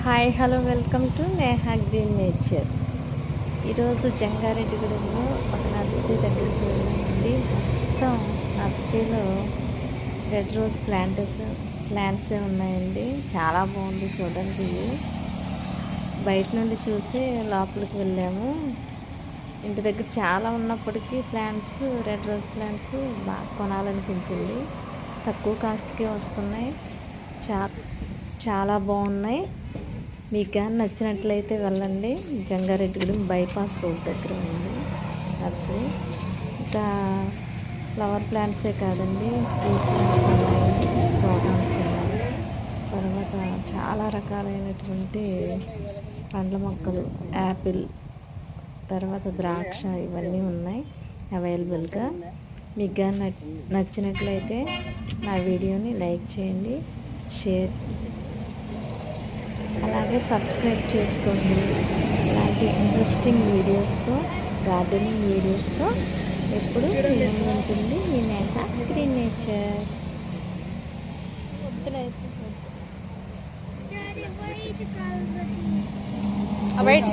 Hi hello welcome to Neha green nature. ఈరోజు జంగారెడ్డిగూడెంలో ఒక nursery దగ్గరికి వెళ్ళామండి. మొత్తం నర్సరీలో రెడ్ రోజ్ ప్లాంట్సే ఉన్నాయండి. చాలా బాగుంది చూడండి. బయట నుండి చూసి లోపలికి వెళ్ళాము. ఇంటి దగ్గర చాలా ఉన్నప్పటికీ రెడ్ రోజ్ ప్లాంట్స్ బాగా కొనాలనిపించింది. తక్కువ కాస్ట్కే వస్తున్నాయి. చాలా బాగున్నాయి. మీకు కానీ నచ్చినట్లయితే వెళ్ళండి. జంగారెడ్డిగూడెం బైపాస్ రోడ్ దగ్గర ఉంది నర్సరీ. ఇంకా ఫ్లవర్ ప్లాంట్సే కాదండి, ఫ్రూట్ ప్లాంట్స్ ఉన్నాయి, ప్రోటాన్స్ ఉన్నాయి. తర్వాత చాలా రకాలైనటువంటి పండ్ల మొక్కలు, యాపిల్, తర్వాత ద్రాక్ష, ఇవన్నీ ఉన్నాయి అవైలబుల్గా. మీకు కానీ నచ్చినట్లయితే నా వీడియోని లైక్ చేయండి, షేర్, అలాగే సబ్స్క్రైబ్ చేసుకోండి. ఇలాంటి ఇంట్రెస్టింగ్ వీడియోస్తో, గార్డెనింగ్ వీడియోస్తో ఎప్పుడు మీ ముందు ఉంటుంది మీ నేహా గ్రీన్ నేచర్. Wait.